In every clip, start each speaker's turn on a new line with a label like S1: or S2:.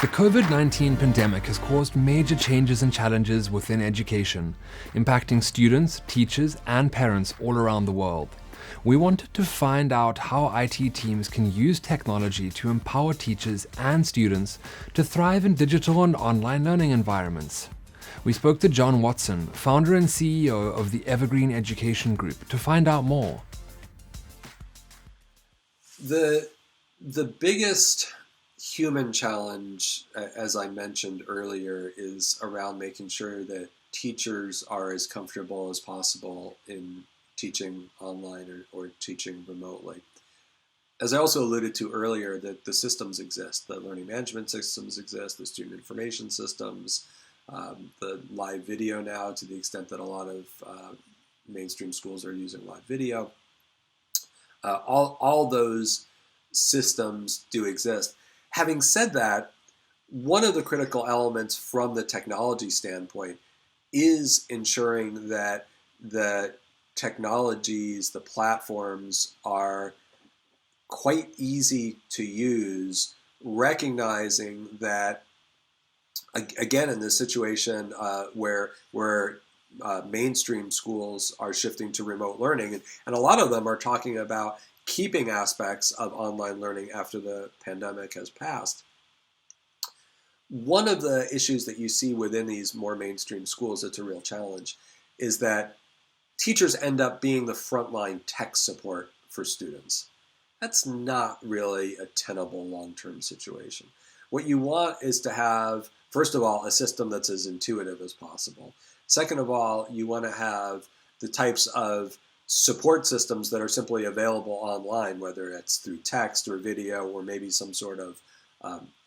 S1: The COVID-19 pandemic has caused major changes and challenges within education, impacting students, teachers, and parents all around the world. We wanted to find out how IT teams can use technology to empower teachers and students to thrive in digital and online learning environments. We spoke to John Watson, founder and CEO of the Evergreen Education Group, to find out more.
S2: The biggest human challenge, as I mentioned earlier, is around making sure that teachers are as comfortable as possible in teaching online or teaching remotely. As I also alluded to earlier, that the systems exist. The learning management systems exist, the student information systems, the live video now, to the extent that a lot of mainstream schools are using live video. All those systems do exist. Having said that, one of the critical elements from the technology standpoint is ensuring that the technologies, the platforms are quite easy to use, recognizing that, again, in this situation where mainstream schools are shifting to remote learning, and a lot of them are talking about keeping aspects of online learning after the pandemic has passed. One of the issues that you see within these more mainstream schools that's a real challenge is that teachers end up being the frontline tech support for students. That's not really a tenable long-term situation. What you want is to have, first of all, a system that's as intuitive as possible. Second of all, you want to have the types of support systems that are simply available online, whether it's through text or video or maybe some sort of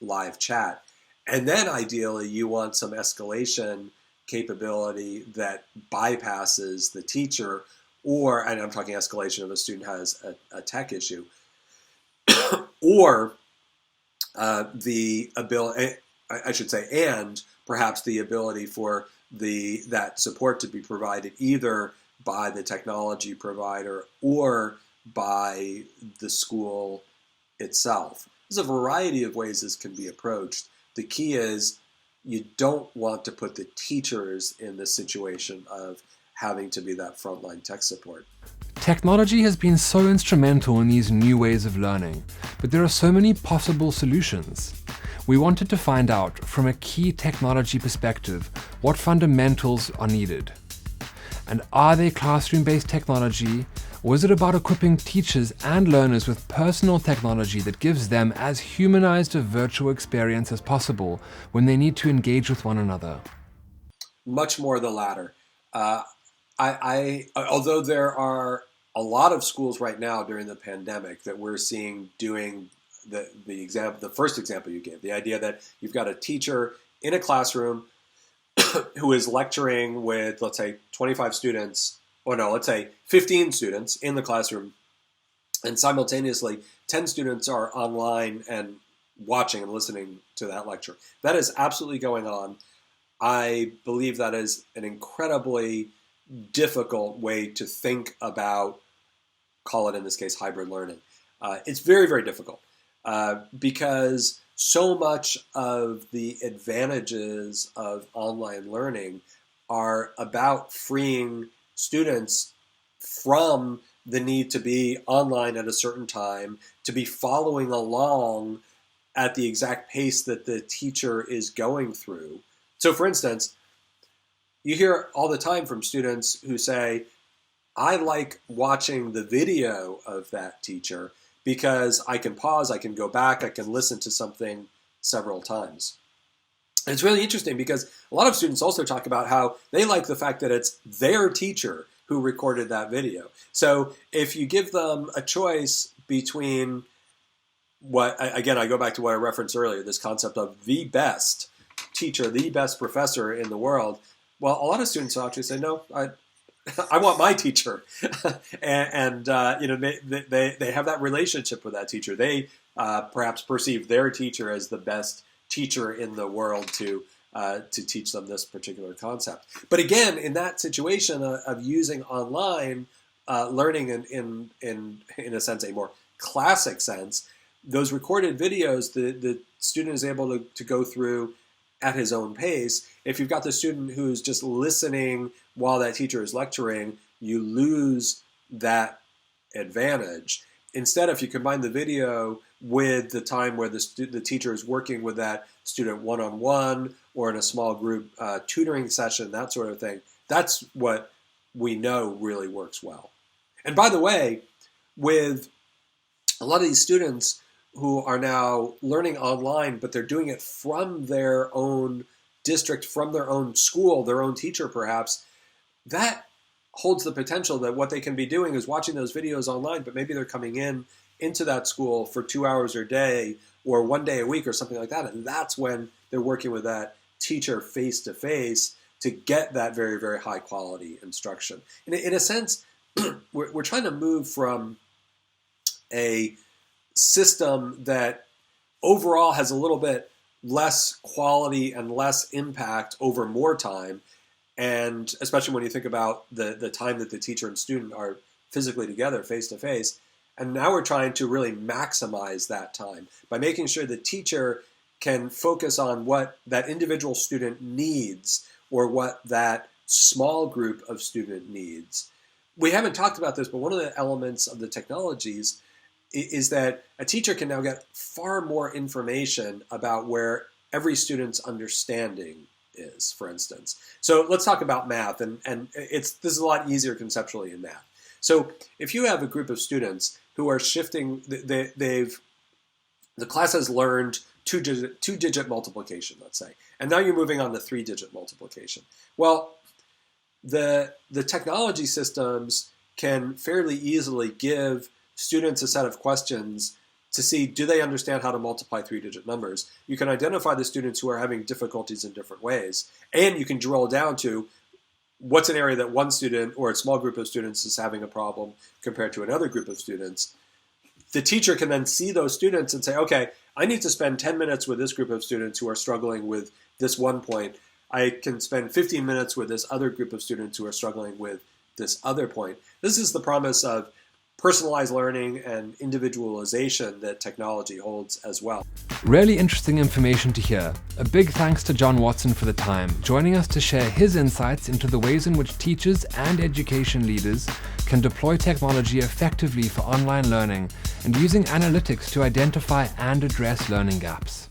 S2: live chat. And then ideally, you want some escalation capability that bypasses the teacher, and I'm talking escalation if a student has a tech issue, or the ability, I should say, and perhaps the ability for that support to be provided either by the technology provider or by the school itself. There's a variety of ways this can be approached. The key is you don't want to put the teachers in the situation of having to be that frontline tech support.
S1: Technology has been so instrumental in these new ways of learning, but there are so many possible solutions. We wanted to find out, from a key technology perspective, what fundamentals are needed. And are they classroom-based technology, or is it about equipping teachers and learners with personal technology that gives them as humanized a virtual experience as possible when they need to engage with one another?
S2: Much more the latter. Although there are a lot of schools right now during the pandemic that we're seeing doing the first example you gave, the idea that you've got a teacher in a classroom who is lecturing with, let's say, 25 students, or no, let's say 15 students in the classroom, and simultaneously 10 students are online and watching and listening to that lecture. That is absolutely going on. I believe that is an incredibly difficult way to think about, call it in this case, hybrid learning. It's very, very difficult because so much of the advantages of online learning are about freeing students from the need to be online at a certain time, to be following along at the exact pace that the teacher is going through. So for instance, you hear all the time from students who say, I like watching the video of that teacher because I can pause, I can go back, I can listen to something several times. And it's really interesting because a lot of students also talk about how they like the fact that it's their teacher who recorded that video. So if you give them a choice between I go back to what I referenced earlier, this concept of the best teacher, the best professor in the world, well, a lot of students will actually say, no, I want my teacher, and they have that relationship with that teacher. They perhaps perceive their teacher as the best teacher in the world to teach them this particular concept. But again, in that situation of using online learning in a sense, a more classic sense, those recorded videos, the student is able to go through at his own pace. If you've got the student who's just listening while that teacher is lecturing, you lose that advantage. Instead, if you combine the video with the time where the teacher is working with that student one-on-one or in a small group tutoring session, that sort of thing, that's what we know really works well. And by the way, with a lot of these students who are now learning online, but they're doing it from their own district, from their own school, their own teacher perhaps, that holds the potential that what they can be doing is watching those videos online, but maybe they're coming into that school for 2 hours a day or 1 day a week or something like that. And that's when they're working with that teacher face-to-face to get that very, very high quality instruction. In a sense, we're trying to move from a system that overall has a little bit less quality and less impact over more time, and especially when you think about the time that the teacher and student are physically together face-to-face. And now we're trying to really maximize that time by making sure the teacher can focus on what that individual student needs or what that small group of student needs. We haven't talked about this, but one of the elements of the technologies is that a teacher can now get far more information about where every student's understanding is, for instance. So let's talk about math, and this is a lot easier conceptually in math. So if you have a group of students who are shifting, the class has learned two-digit multiplication, let's say, and now you're moving on to three-digit multiplication. Well, the technology systems can fairly easily give students a set of questions to see, do they understand how to multiply three-digit numbers? You can identify the students who are having difficulties in different ways, and you can drill down to what's an area that one student or a small group of students is having a problem compared to another group of students. The teacher can then see those students and say, okay, I need to spend 10 minutes with this group of students who are struggling with this one point. I can spend 15 minutes with this other group of students who are struggling with this other point. This is the promise of personalized learning and individualization that technology holds as well.
S1: Really interesting information to hear. A big thanks to John Watson for the time, joining us to share his insights into the ways in which teachers and education leaders can deploy technology effectively for online learning and using analytics to identify and address learning gaps.